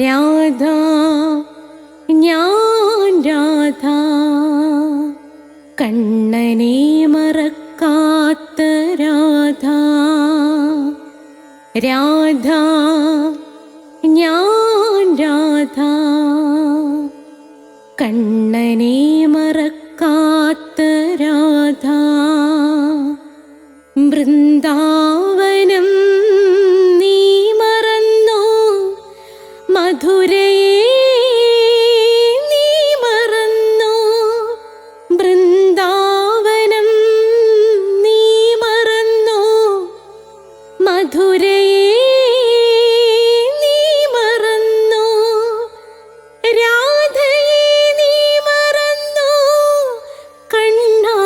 രാധ ഞാൻ രാധ കണ്ണനെ മറക്കാത്ത രാധ. രാധ ഞാൻ രാധ കണ്ണനെ മറക്കാത്ത രാധ. വൃന്ദാവനം നീ മറന്നോ, മധുരയെ നീ മറന്നോ. വൃന്ദാവനം നീ മറന്നോ, മധുരയെ നീ മറന്നോ. രാധയെ നീ മറന്നോ, കണ്ണാ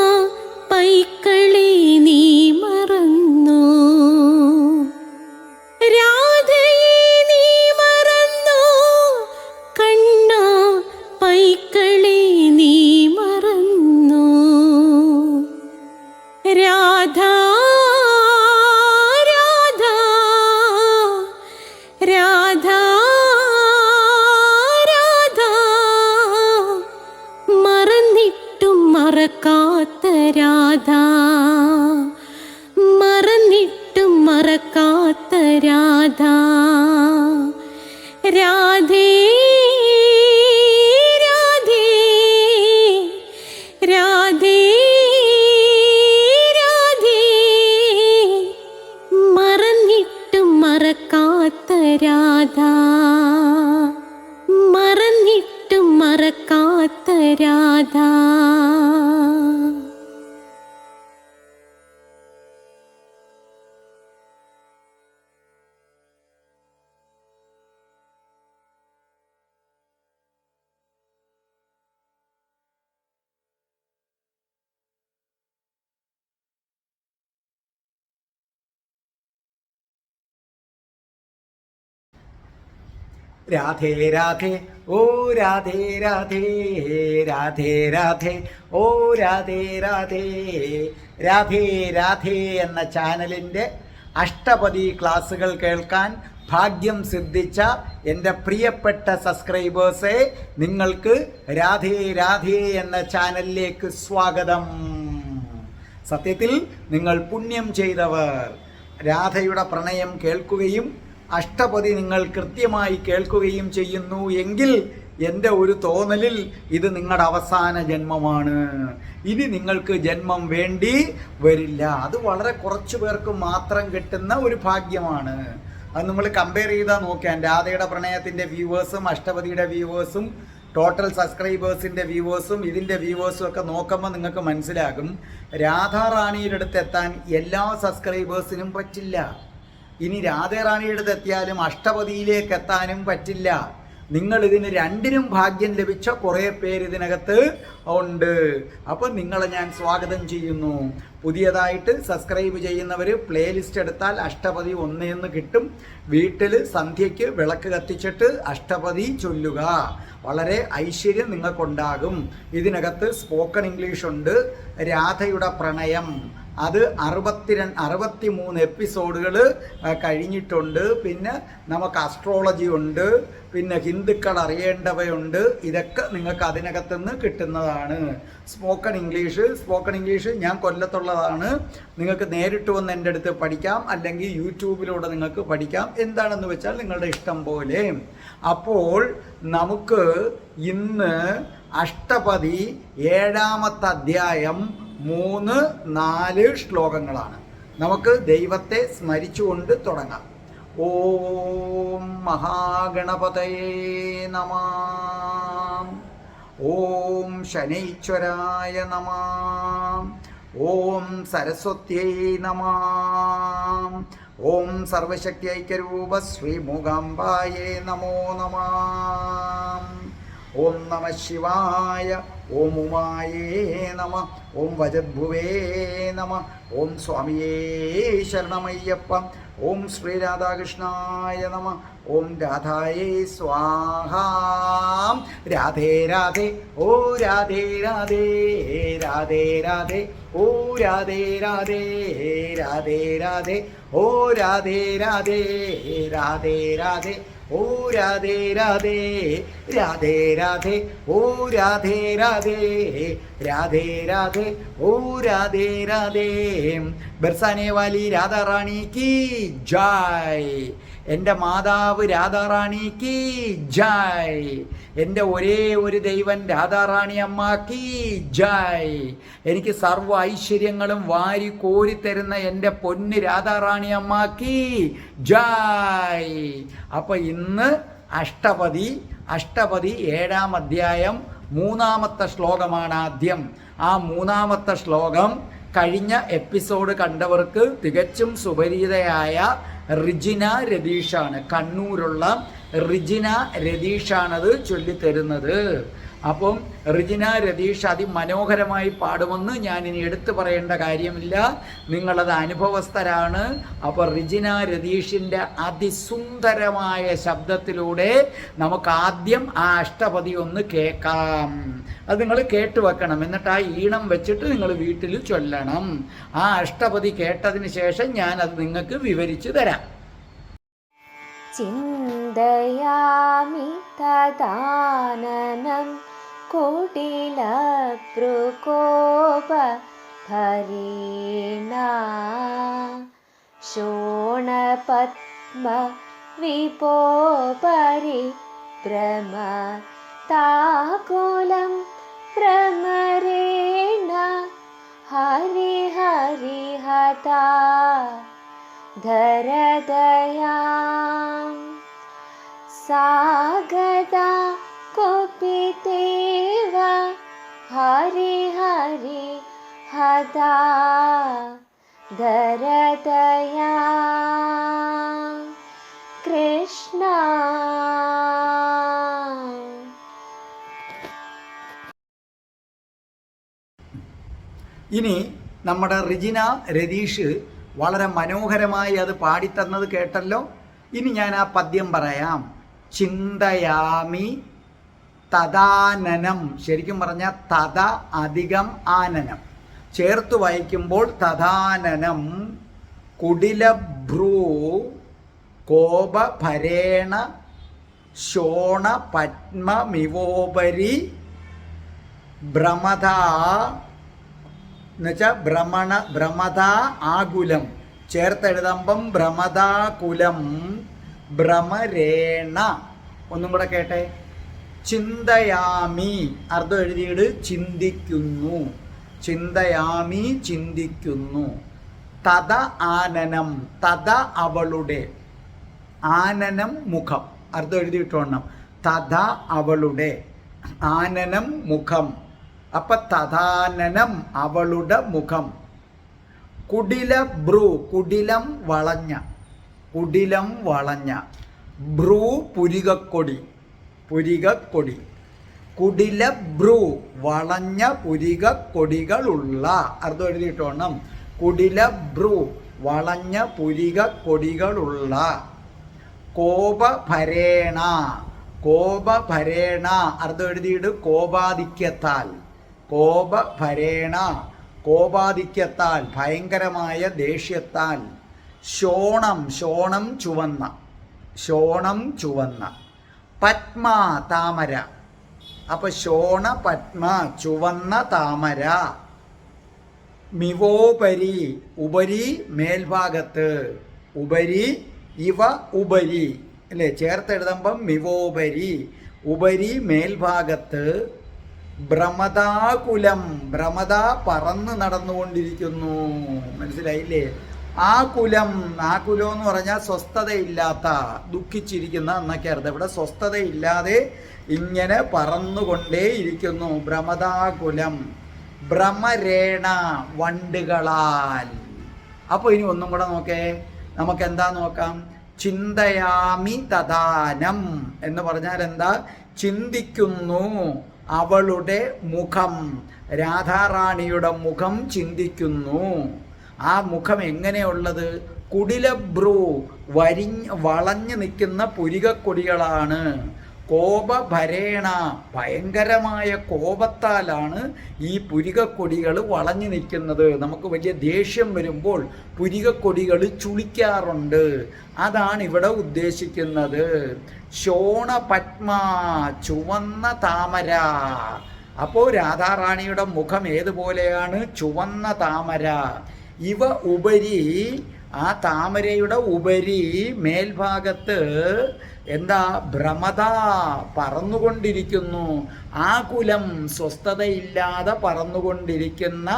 പൈക്കളെ നീ മറന്നോ. രാധയെ നീ മറന്നോ, കണ്ണാ പൈക്കളെ നീ മറന്നോ. രാധ രാധ രാധ രാധ മറന്നിട്ടും മറക്കാത്ത രാധ. മറന്നിട്ടും മറക്കാത്ത രാധ. രാധേ രാധേ രാധേ രാധേ മറന്നിട്ടും മറക്കാത്ത രാധ. മറന്നിട്ടും മറക്കാത്ത രാധ. രാധേ രാധേ ഓ രാധേ രാധേ രാധേ രാധേ ഓ രാധേ രാധേ. രാധേ രാധേ എന്ന ചാനലിൻ്റെ അഷ്ടപതി ക്ലാസ്സുകൾ കേൾക്കാൻ ഭാഗ്യം സിദ്ധിച്ച എൻ്റെ പ്രിയപ്പെട്ട സബ്സ്ക്രൈബേഴ്സെ, നിങ്ങൾക്ക് രാധേ രാധേ എന്ന ചാനലിലേക്ക് സ്വാഗതം. സത്യത്തിൽ നിങ്ങൾ പുണ്യം ചെയ്തവർ. രാധയുടെ പ്രണയം കേൾക്കുകയും അഷ്ടപതി നിങ്ങൾ കൃത്യമായി കേൾക്കുകയും ചെയ്യുന്നു എങ്കിൽ എൻ്റെ ഒരു തോന്നലിൽ ഇത് നിങ്ങളുടെ അവസാന ജന്മമാണ്. ഇനി നിങ്ങൾക്ക് ജന്മം വേണ്ടി വരില്ല. അത് വളരെ കുറച്ചു പേർക്ക് മാത്രം കിട്ടുന്ന ഒരു ഭാഗ്യമാണ്. അത് നമ്മൾ കമ്പയർ ചെയ്താൽ നോക്കാൻ രാധയുടെ പ്രണയത്തിൻ്റെ വ്യൂവേഴ്സും അഷ്ടപതിയുടെ വ്യൂവേഴ്സും ടോട്ടൽ സബ്സ്ക്രൈബേഴ്സിൻ്റെ വ്യൂവേഴ്സും ഇതിൻ്റെ വ്യൂവേഴ്സും ഒക്കെ നോക്കുമ്പോൾ നിങ്ങൾക്ക് മനസ്സിലാകും, രാധാറാണിയുടെ അടുത്ത് എത്താൻ എല്ലാ സബ്സ്ക്രൈബേഴ്സിനും പറ്റില്ല. ഇനി രാധാറാണിയുടെ അടുത്ത് എത്തിയാലും അഷ്ടപതിയിലേക്ക് എത്താനും പറ്റില്ല. നിങ്ങൾ ഇതിന് രണ്ടിനും ഭാഗ്യം ലഭിച്ച കുറേ പേര് ഇതിനകത്ത് ഉണ്ട്. അപ്പം നിങ്ങളെ ഞാൻ സ്വാഗതം ചെയ്യുന്നു. പുതിയതായിട്ട് സബ്സ്ക്രൈബ് ചെയ്യുന്നവർ പ്ലേലിസ്റ്റ് എടുത്താൽ അഷ്ടപതി 1 എന്ന് കിട്ടും. വീട്ടിൽ സന്ധ്യയ്ക്ക് വിളക്ക് കത്തിച്ചിട്ട് അഷ്ടപതി ചൊല്ലുക. വളരെ ഐശ്വര്യം നിങ്ങൾക്കുണ്ടാകും. ഇതിനകത്ത് സ്പോക്കൺ ഇംഗ്ലീഷ് ഉണ്ട്. രാധയുടെ പ്രണയം അത് 63 എപ്പിസോഡുകൾ കഴിഞ്ഞിട്ടുണ്ട്. പിന്നെ നമുക്ക് അസ്ട്രോളജി ഉണ്ട്, പിന്നെ ഹിന്ദുക്കൾ അറിയേണ്ടവയുണ്ട്. ഇതൊക്കെ നിങ്ങൾക്ക് അതിനകത്തുനിന്ന് കിട്ടുന്നതാണ്. സ്പോക്കൺ ഇംഗ്ലീഷ് ഞാൻ കൊല്ലത്തുള്ളതാണ്. നിങ്ങൾക്ക് നേരിട്ട് വന്ന് എൻ്റെ അടുത്ത് പഠിക്കാം, അല്ലെങ്കിൽ യൂട്യൂബിലൂടെ നിങ്ങൾക്ക് പഠിക്കാം. എന്താണെന്ന് വെച്ചാൽ നിങ്ങളുടെ ഇഷ്ടം പോലെ. അപ്പോൾ നമുക്ക് ഇന്ന് അഷ്ടപതി 7-ാമത്തെ അധ്യായം 3-4 ശ്ലോകങ്ങളാണ്. നമുക്ക് ദൈവത്തെ സ്മരിച്ചുകൊണ്ട് തുടങ്ങാം. ഓം മഹാഗണപതയേ നമഃ. ഓം ശനൈശ്വരായ നമഃ. ഓം സരസ്വത്യൈ നമഃ. ഓം സർവശക്തി ഐക്യരൂപ ശ്രീ മൂകാംബായേ നമോ നമഃ. ഓം നമ ശിവായ. ഓം ഉമായേ നമ. ഓം വജദ്ഭുവേ നമ. ഓം സ്വാമിയേ ശരണമയ്യപ്പ. ഓം ശ്രീ രാധാകൃഷ്ണായ നമ. ഓം രാധായേ സ്വാഹ. രാധേ രാധേ ഓ രാധേ രാധേ രാധേ രാധേ ഓ രാധേ രാധേ രാധേ രാധേ ഓ രാധേ രാധേ രാധേ രാധേ ഓ രാധേ രാധേ രാധേ രാധേ ഓ രാധേ രാധേ രാധേ രാധേ ഓ രാധേ രാധേ ബർസാനെ വാലി രാധാറാണി കി ജയ്. എൻ്റെ മാതാവ് രാധാറാണിക്ക് ജയ്. എൻ്റെ ഒരേ ഒരു ദൈവൻ രാധാറാണി അമ്മക്ക് ജയ്. എനിക്ക് സർവ്വ ഐശ്വര്യങ്ങളും വാരി കോരിത്തരുന്ന എൻ്റെ പൊന്ന് രാധാറാണി അമ്മക്ക് ജയ്. അപ്പം ഇന്ന് അഷ്ടപതി 7-ാം അധ്യായം 3-ാമത്തെ ശ്ലോകമാണ് ആദ്യം. ആ 3-ാമത്തെ ശ്ലോകം കഴിഞ്ഞ എപ്പിസോഡ് കണ്ടവർക്ക് തികച്ചും സുപരിചിതയായ റിജിന രതീഷാണ്, കണ്ണൂരുള്ള റിജിന രതീഷാണത് ചൊല്ലിത്തരുന്നത്. അപ്പം റിജിന രതീഷ് അതിമനോഹരമായി പാടുമെന്ന് ഞാൻ ഇനി എടുത്തു പറയേണ്ട കാര്യമില്ല, നിങ്ങളത് അനുഭവസ്ഥരാണ്. അപ്പോൾ റിജിന രതീഷിൻ്റെ അതിസുന്ദരമായ ശബ്ദത്തിലൂടെ നമുക്ക് ആദ്യം ആ അഷ്ടപതി ഒന്ന് കേൾക്കാം. അത് നിങ്ങൾ കേട്ടു വെക്കണം, എന്നിട്ട് ആ ഈണം വെച്ചിട്ട് നിങ്ങൾ വീട്ടിൽ ചൊല്ലണം. ആ അഷ്ടപതി കേട്ടതിന് ശേഷം ഞാൻ അത് നിങ്ങൾക്ക് വിവരിച്ചു തരാം. ചിന്തയാമി തദാനനം കുടിലഭ്രുകോപ ഭരീണ ശോണപത്മ വിപോപരി ഭ്രമ താകുലം ഭ്രമരേണ ഹരി ഹരി ഹതാ ധരദയാം സാഗതാ കുപിതേവ ഹരി ഹരി ഹതാ ധരദയാം കൃഷ്ണ. ഇനി നമ്മുടെ റിജിന രതീഷ് വളരെ മനോഹരമായി അത് പാടിത്തന്നത് കേട്ടല്ലോ. ഇനി ഞാൻ ആ പദ്യം പറയാം. ചിന്തയാമി തദാനനം, ശരിക്കും പറഞ്ഞാൽ തഥ അധികം ആനനം ചേർത്ത് വായിക്കുമ്പോൾ തദാനനം കുടിലഭ്രൂ കോപഭരേണ ശോണ പത്മമിവോപരി ഭ്രമതാ എന്നുവെച്ചാൽ ഭ്രമതാ ആകുലം ചേർത്തെഴുതുമ്പം ഭ്രമതാകുലം ഭ്രമരേണ. ഒന്നും കൂടെ കേട്ടെ. ചിന്തയാമി അർത്ഥം എഴുതിയിട്ട് ചിന്തിക്കുന്നു, ചിന്തയാമി ചിന്തിക്കുന്നു. തഥ ആനനം, തഥ അവളുടെ, ആനനം മുഖം അർത്ഥം എഴുതിയിട്ടോണം. തഥ അവളുടെ, ആനനം മുഖം. അപ്പൊ തഥാനനം അവളുടെ മുഖം. കുടില ഭ്രൂ, കുടിലം വളഞ്ഞ, കുടിലം വളഞ്ഞ. ഭ്രൂ പുരികക്കൊടി, പുരികക്കൊടി. കുടില ഭ്രൂ വളഞ്ഞ പുരികക്കൊടികളുള്ള അർത്ഥം എഴുതിയിട്ടോണം. കുടില ഭ്രൂ വളഞ്ഞ പുരികക്കൊടികളുള്ള. കോപഭരേണ, കോപഭരേണ അർത്ഥം എഴുതിയിട്ട് കോപാധിക്യത്താൽ, കോപഭരേണ കോപാധിക്യത്താൽ ഭയങ്കരമായ ദേഷ്യത്താൽ. ശോണം, ശോണം ചുവന്ന, ശോണം ചുവന്ന. പത്മ താമര, അപ്പൊ ശോണ പത്മ ചുവന്ന താമര. മിവോപരി ഉപരി മേൽഭാഗത്ത്, ഉപരി ഇവ ഉപരി അല്ലേ ചേർത്തെഴുതുമ്പം മിവോപരി ഉപരി മേൽഭാഗത്ത്. ഭ്രമതാകുലം, ഭ്രമത പറന്ന് നടന്നുകൊണ്ടിരിക്കുന്നു. മനസ്സിലായില്ലേ? ആകുലം, ആകുലം എന്ന് പറഞ്ഞാൽ സ്വസ്ഥതയില്ലാത്ത, ദുഃഖിച്ചിരിക്കുന്ന എന്നൊക്കെ അർത്ഥം. ഇവിടെ സ്വസ്ഥതയില്ലാതെ ഇങ്ങനെ പറന്നുകൊണ്ടേയിരിക്കുന്നു. ഭ്രമതാകുലം. ഭ്രമരേണ വണ്ടുകളാൽ. അപ്പോൾ ഇനി ഒന്നും കൂടെ നോക്കേ, നമുക്ക് എന്താ നോക്കാം. ചിന്തയാമി തദാനം എന്ന് പറഞ്ഞാൽ എന്താ? ചിന്തിക്കുന്നു അവളുടെ മുഖം, രാധാറാണിയുടെ മുഖം ചിന്തിക്കുന്നു. ആ മുഖം എങ്ങനെയുള്ളത്? കുടിലഭ്രൂ വളഞ്ഞു നിൽക്കുന്ന പുരികക്കൊടികളാണ്. കോപഭരേണ, ഭയങ്കരമായ കോപത്താലാണ് ഈ പുരികക്കൊടികൾ വളഞ്ഞു നിൽക്കുന്നത്. നമുക്ക് വലിയ ദേഷ്യം വരുമ്പോൾ പുരികക്കൊടികൾ ചുളിക്കാറുണ്ട്. അതാണ് ഇവിടെ ഉദ്ദേശിക്കുന്നത്. ശോണപത്മ, ചുവന്ന താമര. അപ്പോൾ രാധാറാണിയുടെ മുഖം ഏതുപോലെയാണ്? ചുവന്ന താമര. ഇവ ഉപരി, ആ താമരയുടെ ഉപരി മേൽഭാഗത്ത് എന്താ? ഭ്രമത, പറന്നുകൊണ്ടിരിക്കുന്നു. ആകുലം, സ്വസ്ഥതയില്ലാതെ പറന്നുകൊണ്ടിരിക്കുന്ന,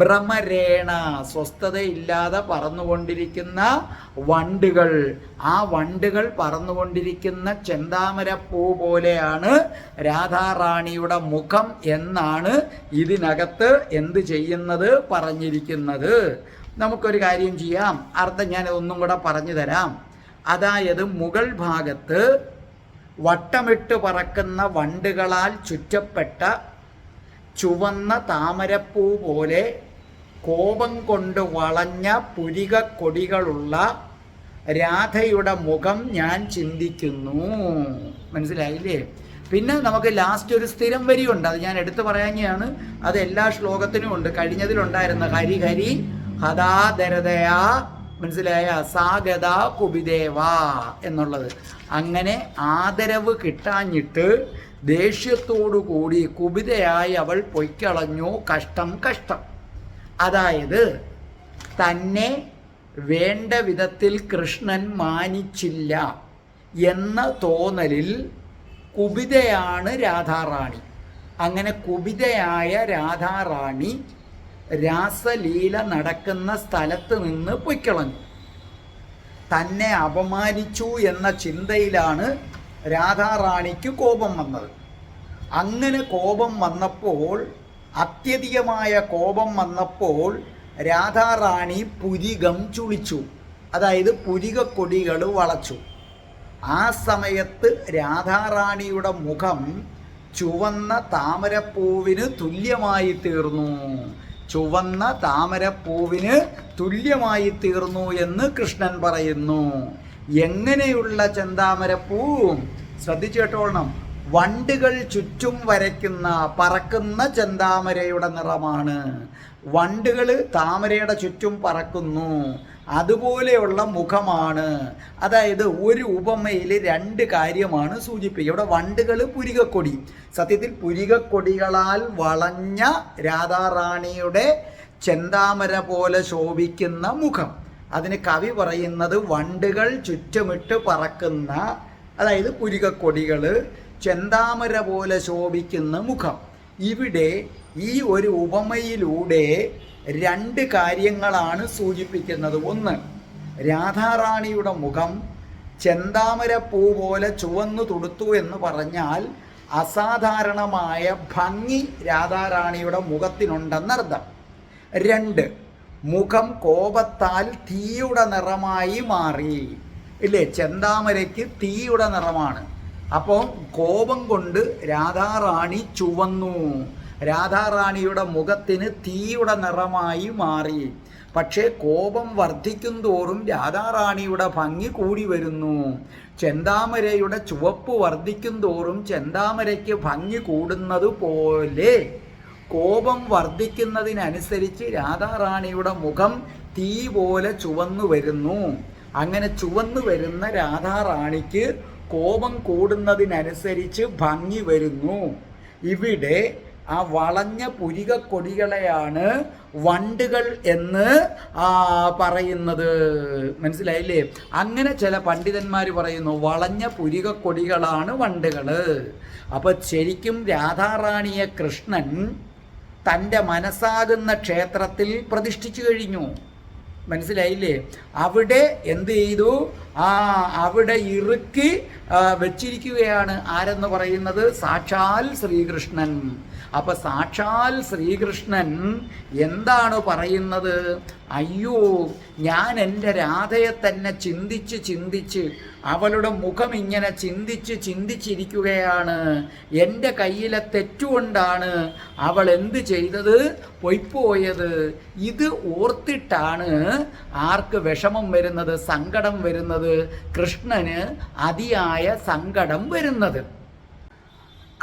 ഭ്രമരേണ, സ്വസ്ഥതയില്ലാതെ പറന്നുകൊണ്ടിരിക്കുന്ന വണ്ടുകൾ. ആ വണ്ടുകൾ പറന്നുകൊണ്ടിരിക്കുന്ന ചെന്താമരപ്പൂ പോലെയാണ് രാധാറാണിയുടെ മുഖം എന്നാണ് ഇതിനകത്ത് എന്ത് ചെയ്യുന്നത്? പറഞ്ഞിരിക്കുന്നത്. നമുക്കൊരു കാര്യം ചെയ്യാം, അർത്ഥം ഞാൻ ഒന്നും കൂടെ പറഞ്ഞു തരാം. അതായത് മുകൾ ഭാഗത്ത് വട്ടമിട്ട് പറക്കുന്ന വണ്ടുകളാൽ ചുറ്റപ്പെട്ട ചുവന്ന താമരപ്പൂ പോലെ കോപം കൊണ്ട് വളഞ്ഞ പുരികക്കൊടികളുള്ള രാധയുടെ മുഖം ഞാൻ ചിന്തിക്കുന്നു. മനസ്സിലായില്ലേ? പിന്നെ നമുക്ക് ലാസ്റ്റ് ഒരു സ്ഥിരം വരിയുണ്ട്, അത് ഞാൻ എടുത്തു പറയാഞ്ഞാണ്. അത് എല്ലാ ശ്ലോകത്തിനും ഉണ്ട്. കഴിഞ്ഞതിലുണ്ടായിരുന്ന ഹരി ഹരി ഹദാദരതയാ, മനസ്സിലായ, സാഗത കുബിദേവ എന്നുള്ളത്. അങ്ങനെ ആദരവ് കിട്ടാഞ്ഞിട്ട് ദേഷ്യത്തോടു കൂടി കുബിതയായി അവൾ പൊയ്ക്കളഞ്ഞു. കഷ്ടം കഷ്ടം. അതായത് തന്നെ വേണ്ട വിധത്തിൽ കൃഷ്ണൻ മാനിച്ചില്ല എന്ന തോന്നലിൽ കുബിതയാണ് രാധാറാണി. അങ്ങനെ കുബിതയായ രാധാറാണി രാസലീല നടക്കുന്ന സ്ഥലത്ത് നിന്ന് പൊയ്ക്കളഞ്ഞു. തന്നെ അപമാനിച്ചു എന്ന ചിന്തയിലാണ് രാധാറാണിക്ക് കോപം വന്നത്. അങ്ങനെ കോപം വന്നപ്പോൾ, അത്യധികമായ കോപം വന്നപ്പോൾ രാധാറാണി പുരികം ചുളിച്ചു. അതായത് പുരികക്കൊടികൾ വളച്ചു. ആ സമയത്ത് രാധാറാണിയുടെ മുഖം ചുവന്ന താമരപ്പൂവിന് തുല്യമായി തീർന്നു. ചുവന്ന താമരപ്പൂവിന് തുല്യമായി തീർന്നു എന്ന് കൃഷ്ണൻ പറയുന്നു. എങ്ങനെയുള്ള ചെന്താമരപ്പൂ? ശ്രദ്ധിച്ചു കേട്ടോളണം. വണ്ടുകൾ ചുറ്റും വരയ്ക്കുന്ന, പറക്കുന്ന ചെന്താമരയുടെ നിറമാണ്. വണ്ടുകൾ താമരയുടെ ചുറ്റും പറക്കുന്നു, അതുപോലെയുള്ള മുഖമാണ്. അതായത് ഒരു ഉപമയിൽ രണ്ട് കാര്യമാണ് സൂചിപ്പിക്കുക. ഇവിടെ വണ്ടുകൾ പുരികക്കൊടി, സത്യത്തിൽ പുരികക്കൊടികളാൽ വളഞ്ഞ രാധാറാണിയുടെ ചെന്താമര പോലെ ശോഭിക്കുന്ന മുഖം. അതിന് കവി പറയുന്നത് വണ്ടുകൾ ചുറ്റുമിട്ട് പറക്കുന്ന, അതായത് പുരികക്കൊടികൾ, ചെന്താമര പോലെ ശോഭിക്കുന്ന മുഖം. ഇവിടെ ഈ ഒരു ഉപമയിലൂടെ രണ്ട് കാര്യങ്ങളാണ് സൂചിപ്പിക്കുന്നത്. ഒന്ന്, രാധാറാണിയുടെ മുഖം ചെന്താമരപ്പൂ പോലെ ചുവന്നു തുടുത്തു എന്ന് പറഞ്ഞാൽ അസാധാരണമായ ഭംഗി രാധാറാണിയുടെ മുഖത്തിനുണ്ടെന്നർത്ഥം. രണ്ട്, മുഖം കോപത്താൽ തീയുടെ നിറമായി മാറി. ഇല്ലേ? ചെന്താമരയ്ക്ക് തീയുടെ നിറമാണ്. അപ്പോൾ കോപം കൊണ്ട് രാധാറാണി ചുവന്നു. രാധാറാണിയുടെ മുഖത്തിന് തീയുടെ നിറമായി മാറി. പക്ഷേ കോപം വർദ്ധിക്കും തോറും രാധാറാണിയുടെ ഭംഗി കൂടി വരുന്നു. ചെന്താമരയുടെ ചുവപ്പ് വർദ്ധിക്കും തോറും ചെന്താമരയ്ക്ക് ഭംഗി കൂടുന്നത് പോലെ കോപം വർദ്ധിക്കുന്നതിനനുസരിച്ച് രാധാറാണിയുടെ മുഖം തീ പോലെ ചുവന്നു വരുന്നു. അങ്ങനെ ചുവന്നു വരുന്ന രാധാറാണിക്ക് കോപം കൂടുന്നതിനനുസരിച്ച് ഭംഗി വരുന്നു. ഇവിടെ ആ വളഞ്ഞ പുരികക്കൊടികളെയാണ് വണ്ടുകൾ എന്ന് പറയുന്നത്. മനസ്സിലായില്ലേ? അങ്ങനെ ചില പണ്ഡിതന്മാർ പറയുന്നു വളഞ്ഞ പുരികക്കൊടികളാണ് വണ്ടുകൾ. അപ്പം ശരിക്കും രാധാറാണിയെ കൃഷ്ണൻ തൻ്റെ മനസ്സാകുന്ന ക്ഷേത്രത്തിൽ പ്രതിഷ്ഠിച്ചു കഴിഞ്ഞു. മനസ്സിലായില്ലേ? അവിടെ എന്ത് ചെയ്തു? അവിടെ ഇറുക്കി വെച്ചിരിക്കുകയാണ്. ആരെന്ന് പറയുന്നത്? സാക്ഷാൽ ശ്രീകൃഷ്ണൻ. അപ്പം സാക്ഷാൽ ശ്രീകൃഷ്ണൻ എന്താണ് പറയുന്നത്? അയ്യോ, ഞാൻ എൻ്റെ രാധയെ തന്നെ ചിന്തിച്ച് അവളുടെ മുഖം ഇങ്ങനെ ചിന്തിച്ചിരിക്കുകയാണ്. എൻ്റെ കയ്യിലെ തെറ്റുകൊണ്ടാണ് അവൾ എന്ത് ചെയ്തത്? പൊയ്പോയത്. ഇത് ഓർത്തിട്ടാണ് ആർക്ക് വിഷമം വരുന്നത്, സങ്കടം വരുന്നത്? കൃഷ്ണന് അതിയായ സങ്കടം വരുന്നത്.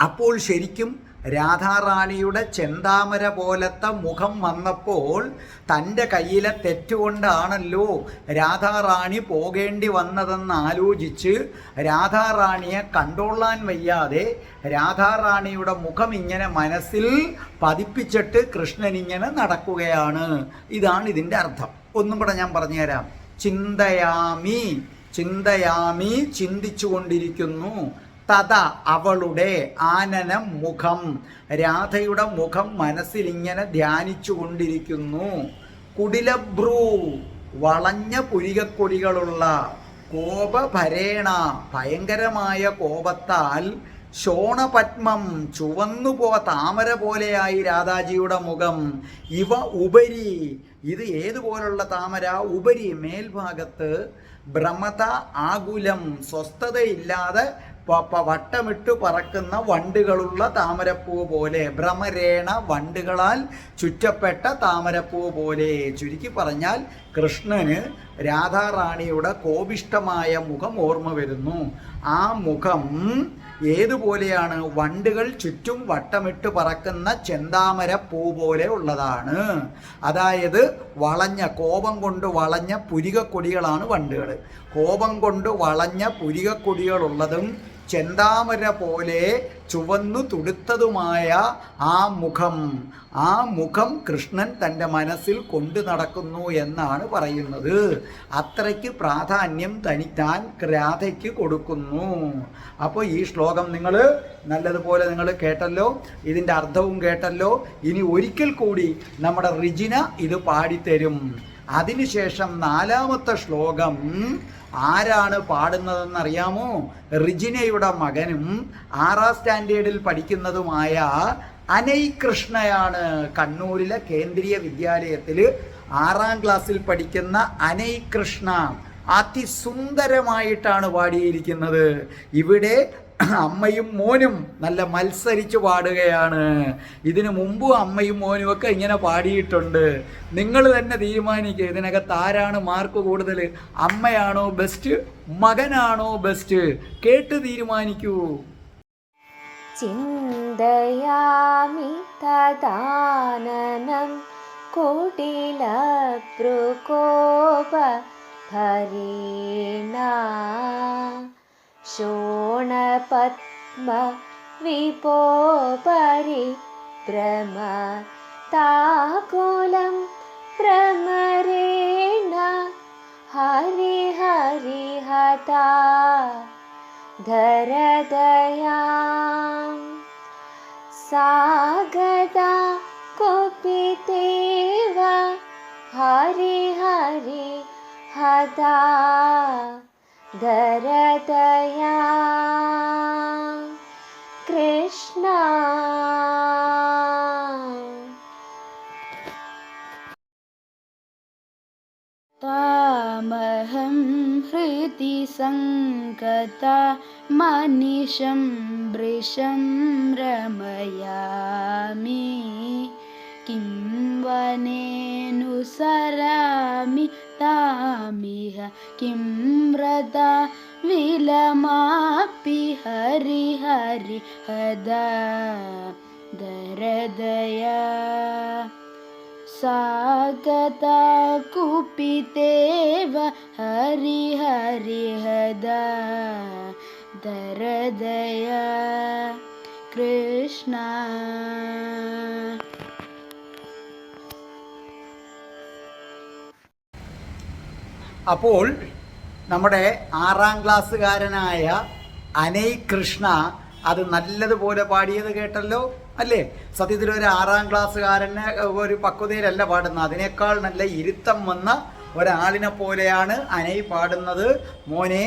അപ്പോൾ ശരിക്കും രാധാറാണിയുടെ ചെന്താമര പോലത്തെ മുഖം വന്നപ്പോൾ തൻ്റെ കയ്യിലെ തെറ്റുകൊണ്ടാണല്ലോ രാധാറാണി പോകേണ്ടി വന്നതെന്ന് ആലോചിച്ച് രാധാറാണിയെ കണ്ടോളാൻ വയ്യാതെ രാധാറാണിയുടെ മുഖം ഇങ്ങനെ മനസ്സിൽ പതിപ്പിച്ചിട്ട് കൃഷ്ണൻ ഇങ്ങനെ നടക്കുകയാണ്. ഇതാണ് ഇതിൻ്റെ അർത്ഥം. ഒന്നും കൂടെ ഞാൻ പറഞ്ഞുതരാം. ചിന്തയാമി, ചിന്തയാമി, ചിന്തിച്ചു കൊണ്ടിരിക്കുന്നു. തഥ, അവളുടെ, ആനനം, മുഖം, രാധയുടെ മുഖം മനസ്സിൽ ഇങ്ങനെ ധ്യാനിച്ചു കൊണ്ടിരിക്കുന്നു. കുടിലഭ്രൂ, വളഞ്ഞ പുരികക്കൊടികളുള്ള, കോപഭരേണ, ഭയങ്കരമായ കോപത്താൽ, ശോണപത്മം, താമര പോലെയായി രാധാജിയുടെ മുഖം. ഇവ ഉപരി, ഇത് ഏതുപോലുള്ള താമര? ഉപരി, മേൽഭാഗത്ത്, ഭ്രമത ആകുലം, സ്വസ്ഥതയില്ലാതെ വട്ടമിട്ട് പറക്കുന്ന വണ്ടുകളുള്ള താമരപ്പൂ പോലെ. ഭ്രമരേണ, വണ്ടുകളാൽ ചുറ്റപ്പെട്ട താമരപ്പൂ പോലെ. ചുരുക്കി പറഞ്ഞാൽ കൃഷ്ണന് രാധാറാണിയുടെ കോപിഷ്ടമായ മുഖം ഓർമ്മ വരുന്നു. ആ മുഖം ഏതുപോലെയാണ്? വണ്ടുകൾ ചുറ്റും വട്ടമിട്ട് പറക്കുന്ന ചെന്താമര പൂ പോലെ ഉള്ളതാണ്. അതായത് വളഞ്ഞ, കോപം കൊണ്ട് വളഞ്ഞ പുരികക്കൊടികളാണ് വണ്ടുകൾ. കോപം കൊണ്ട് വളഞ്ഞ പുരികക്കൊടികളുള്ളതും ചെന്താമര പോലെ ചുവന്നു തുടുത്തതുമായ ആ മുഖം കൃഷ്ണൻ തൻ്റെ മനസ്സിൽ കൊണ്ടു നടക്കുന്നു എന്നാണ് പറയുന്നത്. അത്രയ്ക്ക് പ്രാധാന്യം താൻ രാധയ്ക്ക് കൊടുക്കുന്നു. അപ്പോൾ ഈ ശ്ലോകം നിങ്ങൾ നല്ലതുപോലെ നിങ്ങൾ കേട്ടല്ലോ, ഇതിൻ്റെ അർത്ഥവും കേട്ടല്ലോ. ഇനി ഒരിക്കൽ കൂടി നമ്മുടെ റിജിന ഇത് പാടിത്തരും. അതിനുശേഷം 4ാമത്തെ ശ്ലോകം ആരാണ് പാടുന്നതെന്നറിയാമോ? റിജിനയുടെ മകനും 6ാം സ്റ്റാൻഡേർഡിൽ പഠിക്കുന്നതുമായ അനൈ കൃഷ്ണയാണ്. കണ്ണൂരിലെ കേന്ദ്രീയ വിദ്യാലയത്തിൽ 6ാം ക്ലാസ്സിൽ പഠിക്കുന്ന അനൈ കൃഷ്ണ അതിസുന്ദരമായിട്ടാണ് പാടിയിരിക്കുന്നത്. ഇവിടെ അമ്മയും മോനും നല്ല മത്സരിച്ച് പാടുകയാണ്. ഇതിനു മുമ്പും അമ്മയും മോനും ഒക്കെ ഇങ്ങനെ പാടിയിട്ടുണ്ട്. നിങ്ങൾ തന്നെ തീരുമാനിക്കുക, ഇതിനകത്ത് ആരാണ് മാർക്ക് കൂടുതൽ? അമ്മയാണോ ബെസ്റ്റ്, മകനാണോ ബെസ്റ്റ്? കേട്ട് തീരുമാനിക്കൂ. ചിന്തയാമി തദാനനം കുടിലഭ്രുകോപ ഭരേണ ശോണപത്മ വിപോപരി ഭ്രമതാകുലം ഭ്രമരേണ ഹരി ഹരി ഹതാ ധരദയാം സാഗതാ കുപിതേവ ഹരി ഹരി ഹതാ ധരദയാ കൃഷ്ണ. താമഹം ഹൃദി സംഗതാ മനിശം വൃഷം രമയാമി കിം വനേനുസരാമി താമിഹ കിം വ്രതാ വിലമാപി ഹരി ഹരി ഹദാ ധരദയാ സാഗതാ കുപിതേവ ഹരി ഹരി ഹദാ ധരദയാ കൃഷ്ണ. അപ്പോൾ നമ്മുടെ 6ാം ക്ലാസ്സുകാരനായ അനൈ കൃഷ്ണ അത് നല്ലതുപോലെ പാടിയത് കേട്ടല്ലോ അല്ലേ? സത്യത്തിൽ ഒരു 6ാം ക്ലാസ്സുകാരന് ഒരു പക്വതയിലല്ല പാടുന്നത്, അതിനേക്കാൾ നല്ല ഇരുത്തം വന്ന ഒരാളിനെ പോലെയാണ് അനൈ പാടുന്നത്. മോനെ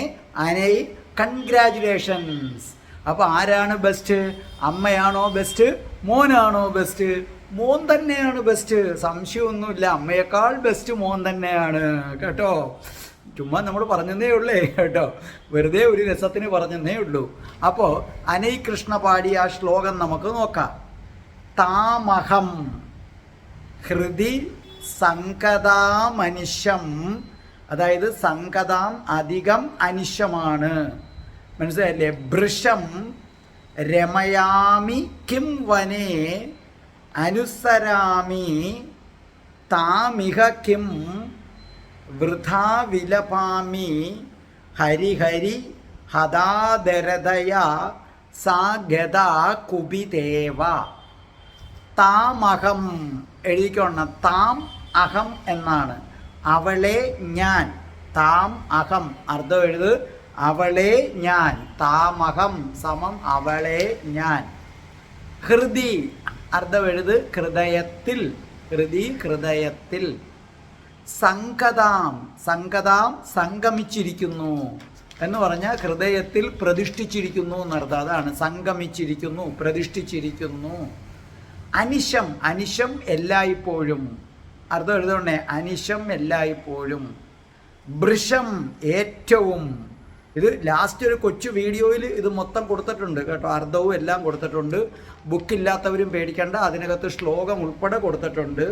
അനൈ, കൺഗ്രാജുലേഷൻസ്. അപ്പോൾ ആരാണ് ബെസ്റ്റ്? അമ്മയാണോ ബെസ്റ്റ്, മോനാണോ ബെസ്റ്റ്? മോൻ തന്നെയാണ് ബെസ്റ്റ്, സംശയമൊന്നുമില്ല. അമ്മയേക്കാൾ ബെസ്റ്റ് മോൻ തന്നെയാണ് കേട്ടോ. ചുമ്മാ നമ്മൾ പറഞ്ഞതേ ഉള്ളേ കേട്ടോ, വെറുതെ ഒരു രസത്തിന് പറഞ്ഞതേ ഉള്ളൂ. അപ്പോൾ അനൈ കൃഷ്ണ പാടിയ ആ ശ്ലോകം നമുക്ക് നോക്കാം. താമഹം ഹൃദി സങ്കതാമനിശം, അതായത് സങ്കതാം അധികം അനിശമാണ്, മനസ്സിലായില്ലേ? ഭൃശം രമയാമി കിം വനേ അനുസരാമി താമിഹ കിം വൃഥാ വിലപാമി ഹരിഹരി ഹദാദരതയ സാ ഗദാ കുപിദേവ. താമഹം എഴുതിക്കോണം. താം അഹം എന്നാണ്. അവളെ ഞാൻ. താം അഹം അർത്ഥം എഴുത്. അവളെ ഞാൻ. താമഹം സമം അവളെ ഞാൻ. ഹൃദി അർത്ഥം എഴുത്. ഹൃദയത്തിൽ. ഹൃദി ഹൃദയത്തിൽ. സംഗതാം. സംഗതാം സംഗമിച്ചിരിക്കുന്നു എന്ന് പറഞ്ഞാൽ ഹൃദയത്തിൽ പ്രതിഷ്ഠിച്ചിരിക്കുന്നു എന്നർത്ഥം. അതാണ് സംഗമിച്ചിരിക്കുന്നു, പ്രതിഷ്ഠിച്ചിരിക്കുന്നു. അനിശം. അനിശം എല്ലായ്പ്പോഴും. അർത്ഥം എഴുതണേ. അനിശം എല്ലായ്പ്പോഴും. വൃഷം ഏറ്റവും. ഇത് ലാസ്റ്റ് ഒരു കൊച്ചു വീഡിയോയിൽ ഇത് മൊത്തം കൊടുത്തിട്ടുണ്ട് കേട്ടോ. അർത്ഥവും എല്ലാം കൊടുത്തിട്ടുണ്ട്. ബുക്കില്ലാത്തവരും പേടിക്കേണ്ട, അതിനകത്ത് ശ്ലോകം ഉൾപ്പെടെ കൊടുത്തിട്ടുണ്ട്.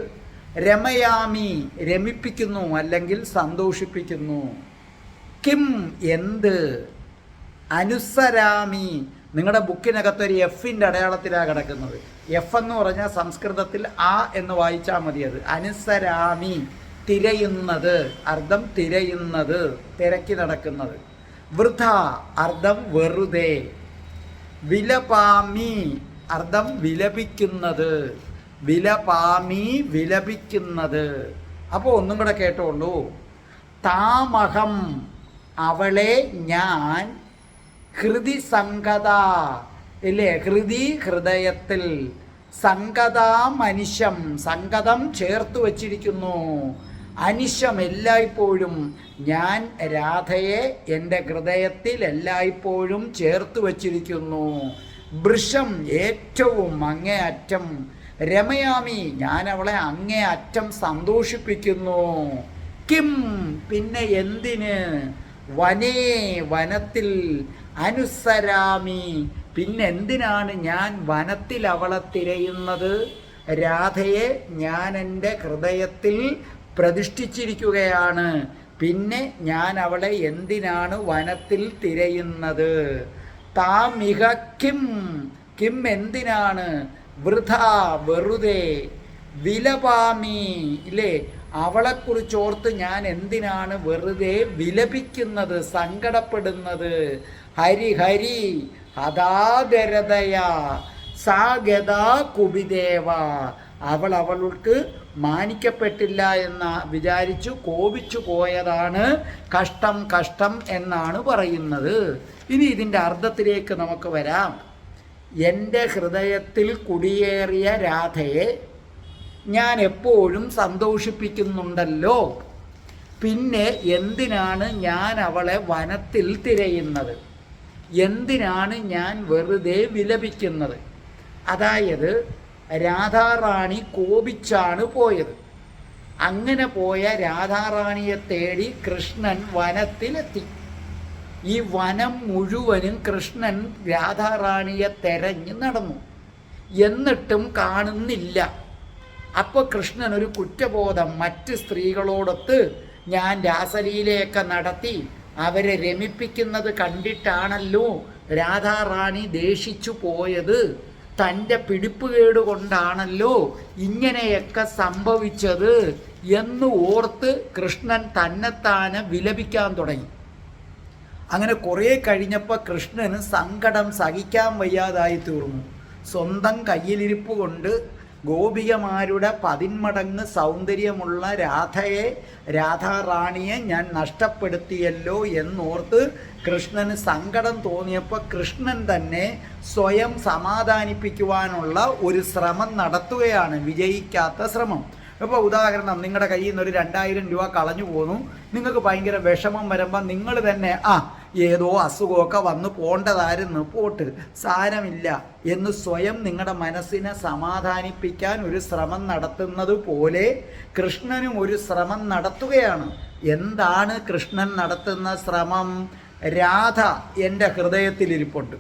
രമയാമി രമിപ്പിക്കുന്നു അല്ലെങ്കിൽ സന്തോഷിപ്പിക്കുന്നു. കിം എന്ത്. അനുസരാമി നിങ്ങളുടെ ബുക്കിനകത്ത് ഒരു എഫിൻ്റെ അടയാളത്തിലാണ് കിടക്കുന്നത്. എഫ് എന്ന് പറഞ്ഞാൽ സംസ്കൃതത്തിൽ ആ എന്ന് വായിച്ചാൽ മതി. അത് അനുസരാമി തിരയുന്നത്. അർത്ഥം തിരയുന്നത്, തിരക്കി നടക്കുന്നത്. വൃഥ അർത്ഥം വെറുതെ. വിലപാമി അർത്ഥം വിലപിക്കുന്നത്. വിലപാമി വിലപിക്കുന്നത്. അപ്പോൾ ഒന്നും കൂടെ കേട്ടോളൂ. താമഹം അവളെ ഞാൻ. ഹൃദി സംഗത ഇല്ലേ. ഹൃദി ഹൃദയത്തിൽ. സംഗതാം അനിശം സംഗതം ചേർത്ത് വച്ചിരിക്കുന്നു. അനിശം എല്ലായ്പ്പോഴും. ഞാൻ രാധയെ എൻ്റെ ഹൃദയത്തിൽ എല്ലായ്പ്പോഴും ചേർത്ത് വച്ചിരിക്കുന്നു. വൃഷം ഏറ്റവും അങ്ങേയറ്റം. രമയാമി ഞാൻ അവളെ അങ്ങേയറ്റം സന്തോഷിപ്പിക്കുന്നു. കിം പിന്നെ എന്തിന്. വനേ വനത്തിൽ. അനുസരാമി പിന്നെന്തിനാണ് ഞാൻ വനത്തിൽ അവളെ തിരയുന്നത്. രാധയെ ഞാൻ എൻ്റെ ഹൃദയത്തിൽ പ്രതിഷ്ഠിച്ചിരിക്കുകയാണ്. പിന്നെ ഞാൻ അവളെ എന്തിനാണ് വനത്തിൽ തിരയുന്നത്. താമിഹ കിം കിം എന്തിനാണ്. വൃഥ വെറുതെ. വിലപാമി ഇല്ലേ. അവളെക്കുറിച്ചോർത്ത് ഞാൻ എന്തിനാണ് വെറുതെ വിലപിക്കുന്നത്, സങ്കടപ്പെടുന്നത്. ഹരി ഹരി ഹദാദരതയ സാ ഗദാ കുപിദേവ. അവൾക്ക് മാനിക്കപ്പെട്ടില്ല എന്ന് വിചാരിച്ചു കോപിച്ചു പോയതാണ്. കഷ്ടം കഷ്ടം എന്നാണ് പറയുന്നത്. ഇനി ഇതിൻ്റെ അർത്ഥത്തിലേക്ക് നമുക്ക് വരാം. എൻ്റെ ഹൃദയത്തിൽ കുടിയേറിയ രാധയെ ഞാൻ എപ്പോഴും സന്തോഷിപ്പിക്കുന്നുണ്ടല്ലോ. പിന്നെ എന്തിനാണ് ഞാൻ അവളെ വനത്തിൽ തിരയുന്നത്. എന്തിനാണ് ഞാൻ വെറുതെ വിലപിക്കുന്നത്. അതായത് രാധാറാണി കോപിച്ചാണ് പോയത്. അങ്ങനെ പോയ രാധാറാണിയെ തേടി കൃഷ്ണൻ വനത്തിലെത്തി. ഈ വനം മുഴുവനും കൃഷ്ണൻ രാധാറാണിയെ തെരഞ്ഞു നടന്നു. എന്നിട്ടും കാണുന്നില്ല. അപ്പോൾ കൃഷ്ണൻ ഒരു കുറ്റബോധം. മറ്റ് സ്ത്രീകളോടൊത്ത് ഞാൻ രാസലീലയൊക്കെ നടത്തി അവരെ രമിപ്പിക്കുന്നത് കണ്ടിട്ടാണല്ലോ രാധാറാണി ദേഷിച്ചു പോയത്. തൻ്റെ പിടിപ്പുകേട് കൊണ്ടാണല്ലോ ഇങ്ങനെയൊക്കെ സംഭവിച്ചത് എന്ന് ഓർത്ത് കൃഷ്ണൻ തന്നെത്താനെ വിലപിക്കാൻ തുടങ്ങി. അങ്ങനെ കുറേ കഴിഞ്ഞപ്പോൾ കൃഷ്ണന് സങ്കടം സഹിക്കാൻ വയ്യാതായി തീർന്നു. സ്വന്തം കയ്യിലിരിപ്പ് കൊണ്ട് ഗോപികമാരുടെ 10 മടങ്ങ് സൗന്ദര്യമുള്ള രാധാറാണിയെ ഞാൻ നഷ്ടപ്പെടുത്തിയല്ലോ എന്നോർത്ത് കൃഷ്ണന് സങ്കടം തോന്നിയപ്പോൾ കൃഷ്ണൻ തന്നെ സ്വയം സമാധാനിപ്പിക്കുവാനുള്ള ഒരു ശ്രമം നടത്തുകയാണ്. വിജയിക്കാത്ത ശ്രമം. ഇപ്പോൾ ഉദാഹരണം, നിങ്ങളുടെ കയ്യിൽ നിന്ന് ഒരു 2000 രൂപ കളഞ്ഞു പോന്നു. നിങ്ങൾക്ക് ഭയങ്കര വിഷമം വരുമ്പോൾ നിങ്ങൾ തന്നെ ഏതോ അസുഖമൊക്കെ വന്ന് പോണ്ടതായിരുന്നു, പോട്ട് സാരമില്ല എന്ന് സ്വയം നിങ്ങളുടെ മനസ്സിനെ സമാധാനിപ്പിക്കാൻ ഒരു ശ്രമം നടത്തുന്നത് പോലെ കൃഷ്ണനും ഒരു ശ്രമം നടത്തുകയാണ്. എന്താണ് കൃഷ്ണൻ നടത്തുന്ന ശ്രമം? രാധ എൻ്റെ ഹൃദയത്തിലിരിപ്പുണ്ട്.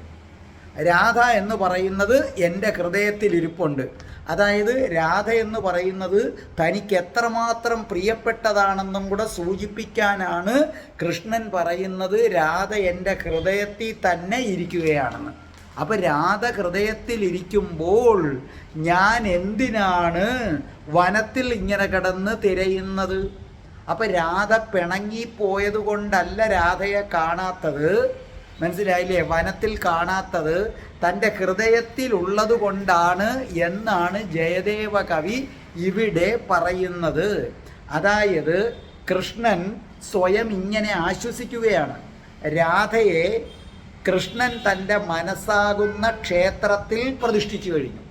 രാധ എന്ന് പറയുന്നത് എൻ്റെ ഹൃദയത്തിലിരിപ്പുണ്ട്. അതായത് രാധ എന്ന് പറയുന്നത് തനിക്ക് എത്രമാത്രം പ്രിയപ്പെട്ടതാണെന്നും കൂടെ സൂചിപ്പിക്കാനാണ് കൃഷ്ണൻ പറയുന്നത് രാധ എൻ്റെ ഹൃദയത്തിൽ തന്നെ ഇരിക്കുകയാണെന്ന്. അപ്പം രാധ ഹൃദയത്തിലിരിക്കുമ്പോൾ ഞാൻ എന്തിനാണ് വനത്തിൽ ഇങ്ങനെ കിടന്ന് തിരയുന്നത്? അപ്പം രാധ പിണങ്ങിപ്പോയത് കൊണ്ടല്ല രാധയെ കാണാത്തത്, മനസ്സിലായില്ലേ? വനത്തിൽ കാണാത്തത് തൻ്റെ ഹൃദയത്തിലുള്ളത് കൊണ്ടാണ് എന്നാണ് ജയദേവ കവി ഇവിടെ പറയുന്നത്. അതായത് കൃഷ്ണൻ സ്വയം ഇങ്ങനെ ആശ്വസിക്കുകയാണ്. രാധയെ കൃഷ്ണൻ തൻ്റെ മനസ്സാകുന്ന ക്ഷേത്രത്തിൽ പ്രതിഷ്ഠിച്ചു കഴിഞ്ഞു.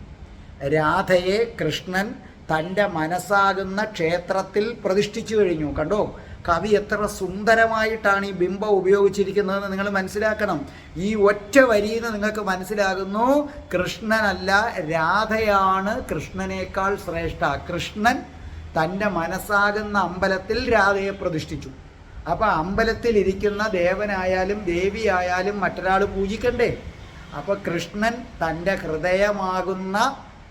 രാധയെ കൃഷ്ണൻ തൻ്റെ മനസ്സാകുന്ന ക്ഷേത്രത്തിൽ പ്രതിഷ്ഠിച്ചു കഴിഞ്ഞു. കണ്ടോ, കവി എത്ര സുന്ദരമായിട്ടാണ് ഈ ബിംബം ഉപയോഗിച്ചിരിക്കുന്നതെന്ന് നിങ്ങൾ മനസ്സിലാക്കണം. ഈ ഒറ്റ വരിയിൽ നിന്ന് നിങ്ങൾക്ക് മനസ്സിലാകുന്നു കൃഷ്ണനല്ല, രാധയാണ് കൃഷ്ണനേക്കാൾ ശ്രേഷ്ഠ. കൃഷ്ണൻ തൻ്റെ മനസ്സാകുന്ന അമ്പലത്തിൽ രാധയെ പ്രതിഷ്ഠിച്ചു. അപ്പം അമ്പലത്തിൽ ഇരിക്കുന്ന ദേവനായാലും ദേവിയായാലും മറ്റൊരാൾ പൂജിക്കണ്ടേ? അപ്പം കൃഷ്ണൻ തൻ്റെ ഹൃദയമാകുന്ന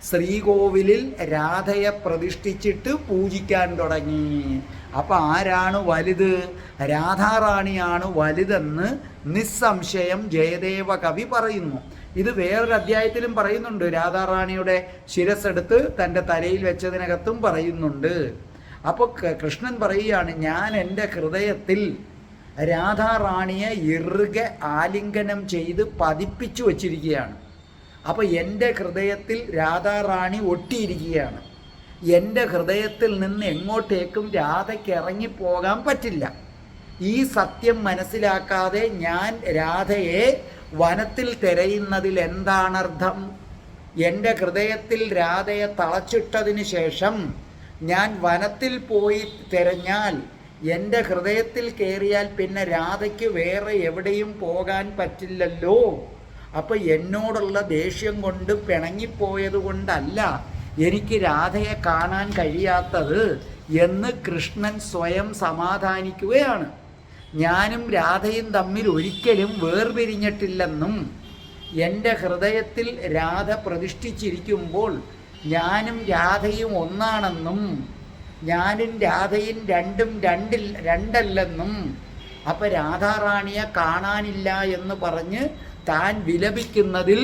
ശ്രീകോവിലിൽ രാധയെ പ്രതിഷ്ഠിച്ചിട്ട് പൂജിക്കാൻ തുടങ്ങി. അപ്പം ആരാണ് വലുത്? രാധാറാണിയാണ് വലുതെന്ന് നിസ്സംശയം ജയദേവ കവി പറയുന്നു. ഇത് വേറൊരു അധ്യായത്തിലും പറയുന്നുണ്ട്. രാധാറാണിയുടെ ശിരസ്സെടുത്ത് തൻ്റെ തലയിൽ വെച്ചതിനകത്തും പറയുന്നുണ്ട്. അപ്പോൾ കൃഷ്ണൻ പറയുകയാണ്, ഞാൻ എൻ്റെ ഹൃദയത്തിൽ രാധാറാണിയെ ഇറുകെ ആലിംഗനം ചെയ്ത് പതിപ്പിച്ചു വച്ചിരിക്കുകയാണ്. അപ്പോൾ എൻ്റെ ഹൃദയത്തിൽ രാധാറാണി ഒട്ടിയിരിക്കുകയാണ്. എൻ്റെ ഹൃദയത്തിൽ നിന്ന് എങ്ങോട്ടേക്കും രാധയ്ക്ക് ഇറങ്ങിപ്പോകാൻ പറ്റില്ല. ഈ സത്യം മനസ്സിലാക്കാതെ ഞാൻ രാധയെ വനത്തിൽ തിരയുന്നതിൽ എന്താണർത്ഥം? എൻ്റെ ഹൃദയത്തിൽ രാധയെ തളച്ചിട്ടതിന് ശേഷം ഞാൻ വനത്തിൽ പോയി തിരഞ്ഞാൽ, എൻ്റെ ഹൃദയത്തിൽ കയറിയാൽ പിന്നെ രാധയ്ക്ക് വേറെ എവിടെയും പോകാൻ പറ്റില്ലല്ലോ. അപ്പം എന്നോടുള്ള ദേഷ്യം കൊണ്ട് പിണങ്ങിപ്പോയത് കൊണ്ടല്ല എനിക്ക് രാധയെ കാണാൻ കഴിയാത്തത് എന്ന് കൃഷ്ണൻ സ്വയം സമാധാനിക്കുകയാണ്. ഞാനും രാധയും തമ്മിൽ ഒരിക്കലും വേർപിരിഞ്ഞിട്ടില്ലെന്നും എൻ്റെ ഹൃദയത്തിൽ രാധ പ്രതിഷ്ഠിച്ചിരിക്കുമ്പോൾ ഞാനും രാധയും ഒന്നാണെന്നും ഞാനും രാധയും രണ്ടല്ലെന്നും അപ്പം രാധാറാണിയെ കാണാനില്ല എന്ന് പറഞ്ഞ് താൻ വിലപിക്കുന്നതിൽ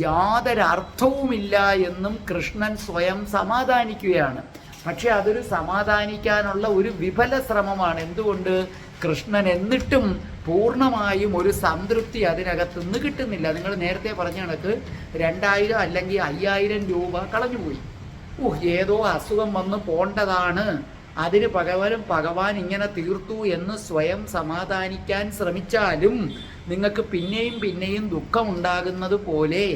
യാതൊരർത്ഥവുമില്ല എന്നും കൃഷ്ണൻ സ്വയം സമാധാനിക്കുകയാണ്. പക്ഷെ അതൊരു സമാധാനിക്കാനുള്ള ഒരു വിഫല ശ്രമമാണ്. എന്തുകൊണ്ട്? കൃഷ്ണൻ എന്നിട്ടും പൂർണ്ണമായും ഒരു സംതൃപ്തി അതിനകത്തുനിന്ന് കിട്ടുന്നില്ല. നിങ്ങൾ നേരത്തെ പറഞ്ഞ കണക്ക് 2000 അല്ലെങ്കിൽ 5000 രൂപ കളഞ്ഞുപോയി. ഏതോ അസുഖം വന്ന് പോണ്ടതാണ്, അതിന് പകരം ഭഗവാൻ ഇങ്ങനെ തീർത്തു എന്ന് സ്വയം സമാധാനിക്കാൻ ശ്രമിച്ചാലും നിങ്ങൾക്ക് പിന്നെയും പിന്നെയും ദുഃഖമുണ്ടാകുന്നത് പോലെ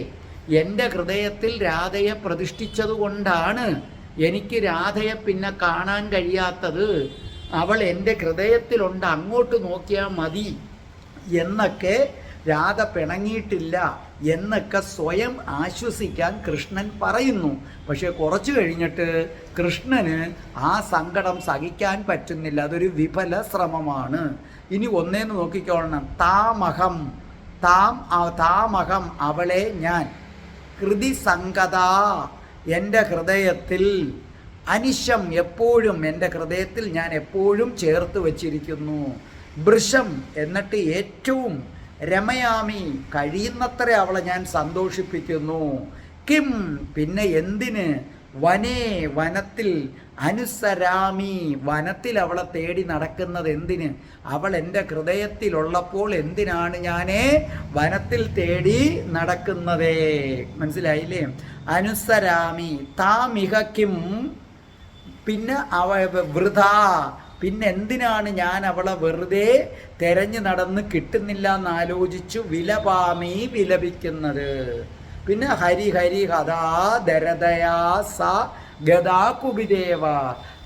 എൻ്റെ ഹൃദയത്തിൽ രാധയെ പ്രതിഷ്ഠിച്ചതുകൊണ്ടാണ് എനിക്ക് രാധയെ പിന്നെ കാണാൻ കഴിയാത്തത്. അവൾ എൻ്റെ ഹൃദയത്തിലുണ്ട്, അങ്ങോട്ട് നോക്കിയാൽ മതി എന്നൊക്കെ രാധ പിണങ്ങിയിട്ടില്ല എന്നൊക്കെ സ്വയം ആശ്വസിക്കാൻ കൃഷ്ണൻ പറയുന്നു. പക്ഷെ കുറച്ചു കഴിഞ്ഞിട്ട് കൃഷ്ണന് ആ സങ്കടം സഹിക്കാൻ പറ്റുന്നില്ല. അതൊരു വിഫല ശ്രമമാണ്. ഇനി ഒന്നേന്ന് നോക്കിക്കോളണം. താമഹം അവളെ ഞാൻ, ഹൃദി സംഗത എൻ്റെ ഹൃദയത്തിൽ, അനിശം എപ്പോഴും എൻ്റെ ഹൃദയത്തിൽ ഞാൻ എപ്പോഴും ചേർത്ത് വച്ചിരിക്കുന്നു. വൃഷം എന്നിട്ട് ഏറ്റവും, രമയാമി കഴിയുന്നത്ര അവളെ ഞാൻ സന്തോഷിപ്പിക്കുന്നു. കിം പിന്നെ എന്തിന്, വനേ വനത്തിൽ, അനുസരാമി വനത്തിൽ അവളെ തേടി നടക്കുന്നത് എന്തിന്? അവൾ എൻ്റെ ഹൃദയത്തിലുള്ളപ്പോൾ എന്തിനാണ് ഞാൻ വനത്തിൽ തേടി നടക്കുന്നതേ? മനസ്സിലായില്ലേ? അനുസരാമി താമിഹ കിം, പിന്നെ വൃഥാ പിന്നെ എന്തിനാണ് ഞാൻ അവളെ വെറുതെ തെരഞ്ഞു നടന്ന് കിട്ടുന്നില്ല എന്നാലോചിച്ചു വിലപാമി വിലപിക്കുന്നത്? പിന്നെ ഹരി ഹരി ഹദാ ദരദയാ സ ഗദാ കുബിദേവ,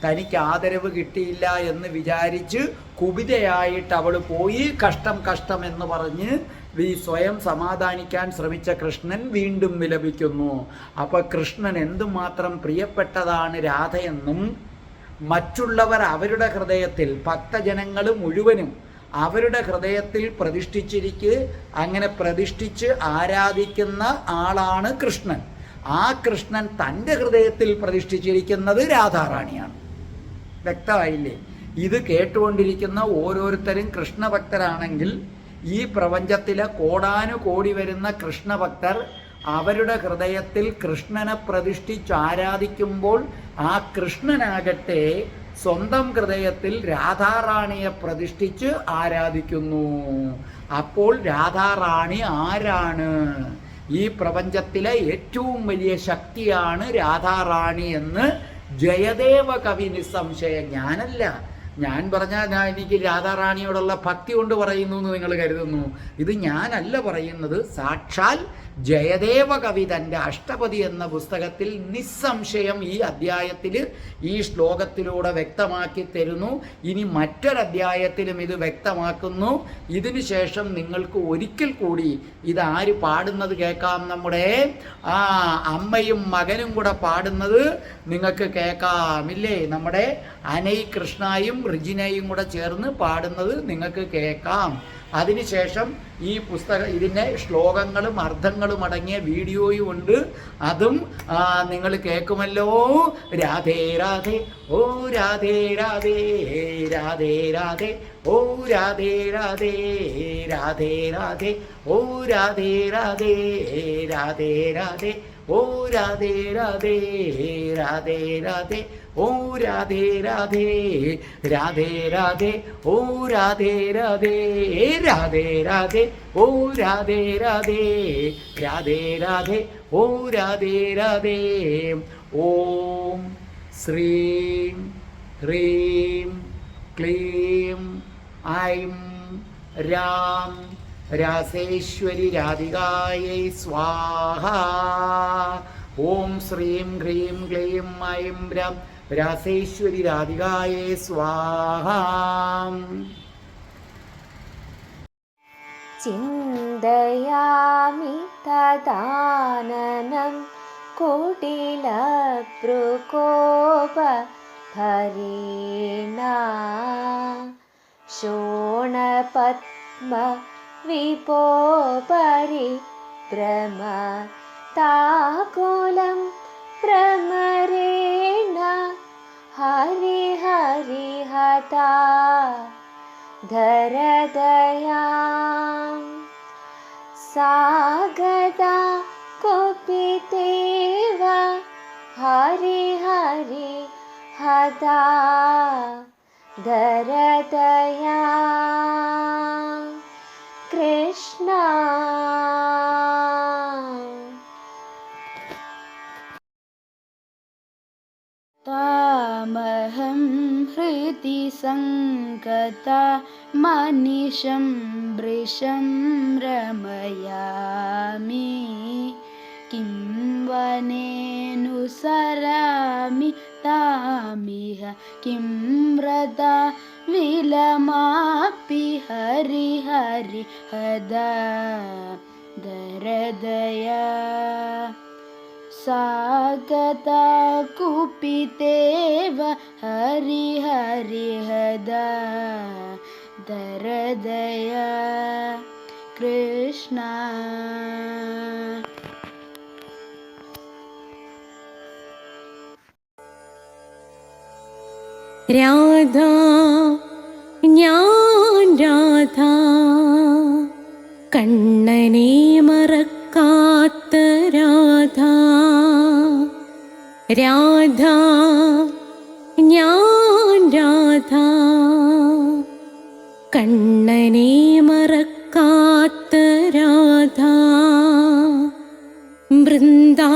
തനിക്ക് ആദരവ് കിട്ടിയില്ല എന്ന് വിചാരിച്ച് കുബിതയായിട്ട് അവൾ പോയി കഷ്ടം എന്ന് പറഞ്ഞ് സ്വയം സമാധാനിക്കാൻ ശ്രമിച്ച കൃഷ്ണൻ വീണ്ടും വിലപിക്കുന്നു. അപ്പോൾ കൃഷ്ണൻ എന്തുമാത്രം പ്രിയപ്പെട്ടതാണ് രാധയെന്നും മറ്റുള്ളവർ അവരുടെ ഹൃദയത്തിൽ, ഭക്തജനങ്ങൾ മുഴുവനും അവരുടെ ഹൃദയത്തിൽ അങ്ങനെ പ്രതിഷ്ഠിച്ച് ആരാധിക്കുന്ന ആളാണ് കൃഷ്ണൻ. ആ കൃഷ്ണൻ തൻ്റെ ഹൃദയത്തിൽ പ്രതിഷ്ഠിച്ചിരിക്കുന്നത് രാധാറാണിയാണ്. വ്യക്തമായില്ലേ? ഇത് കേട്ടുകൊണ്ടിരിക്കുന്ന ഓരോരുത്തരും കൃഷ്ണഭക്തരാണെങ്കിൽ ഈ പ്രപഞ്ചത്തിലെ കോടാനുകോടി വരുന്ന കൃഷ്ണഭക്തർ അവരുടെ ഹൃദയത്തിൽ കൃഷ്ണനെ പ്രതിഷ്ഠിച്ച് ആരാധിക്കുമ്പോൾ ആ കൃഷ്ണനാകട്ടെ സ്വന്തം ഹൃദയത്തിൽ രാധാറാണിയെ പ്രതിഷ്ഠിച്ച് ആരാധിക്കുന്നു. അപ്പോൾ രാധാറാണി ആരാണ്? ഈ പ്രപഞ്ചത്തിലെ ഏറ്റവും വലിയ ശക്തിയാണ് രാധാറാണി എന്ന് ജയദേവ കവി നിസ്സംശയം. ഞാനല്ല, ഞാൻ പറഞ്ഞാൽ എനിക്ക് രാധാറാണിയോടുള്ള ഭക്തി കൊണ്ട് പറയുന്നു എന്ന് നിങ്ങൾ കരുതുന്നു. ഇത് ഞാനല്ല പറയുന്നത്, സാക്ഷാൽ ജയദേവ കവി തൻ്റെ അഷ്ടപതി എന്ന പുസ്തകത്തിൽ നിസ്സംശയം ഈ അധ്യായത്തിൽ ഈ ശ്ലോകത്തിലൂടെ വ്യക്തമാക്കി തരുന്നു. ഇനി മറ്റൊരധ്യായത്തിലും ഇത് വ്യക്തമാക്കുന്നു. ഇതിനു ശേഷം നിങ്ങൾക്ക് ഒരിക്കൽ കൂടി ഇതാര് പാടുന്നത് കേൾക്കാം. നമ്മുടെ അമ്മയും മകനും കൂടെ പാടുന്നത് നിങ്ങൾക്ക് കേൾക്കാമില്ലേ? നമ്മുടെ അനൈ കൃഷ്ണയും റിജിനയും കൂടെ ചേർന്ന് പാടുന്നത് നിങ്ങൾക്ക് കേൾക്കാം. അതിനുശേഷം ഈ ഇതിൻ്റെ ശ്ലോകങ്ങളും അർത്ഥങ്ങളും അടങ്ങിയ വീഡിയോയും ഉണ്ട്, അതും നിങ്ങൾ കേൾക്കുമല്ലോ. രാധേ രാധേ ഓ രാധേ രാധേ രാധേ രാധേ ഓ രാധേ രാധേ രാധേ രാധേ ഓ രാധേ രാധേ രാധേ രാധേ ഓ രാധേ രാധേ രാധേ രാധേ ഓ രാധേ രാധേ രാധേ രാധേ ഓ രാധേ രാധേ രാധേ രാധേ ഓ രാധേ രാധേ രാധേ രാധേ ഓ രാധേ രാധേ. ഓം ശ്രീം ഹ്രീം ക്ലീം ഐം രാം രാസേശ്വരി രാധികായൈ സ്വാഹ. ഓം ശ്രീം ഹ്രീം ക്ലീം ഐം രാം രാസേശ്വരി രാധികായൈ സ്വാഹ. ചിന്തയാമി തദാനനം കുടിലഭ്രുകോപ ഭരീണ ശോണപത്മ വിപോപരി ഭ്രമ താകുലം ഭ്രമരേണ ഹരി ഹരി ഹതാ ധരദയാം സാഗതാ കുപിതേവ ഹരി ഹരി ഹതാ ധരദയാം കൃഷ്ണ. താമഹം ഹൃദി സംഗതാ മനിശം വൃഷം രമയാമി കിം വനേനുസരാമി താമിഹ കിം വ്രതാ വിലമാപി ഹരി ഹരി ഹദാ ധരദയാ സാഗതാ കുപിതേവ ഹരി ഹരി ഹദാ ധരദയാ കൃഷ്ണ. രാധ ഞാൻ രാധ കണ്ണനെ മറക്കാത്ത രാധ. രാധ ഞാൻ രാധ കണ്ണനെ മറക്കാത്ത രാധ. വൃന്ദാ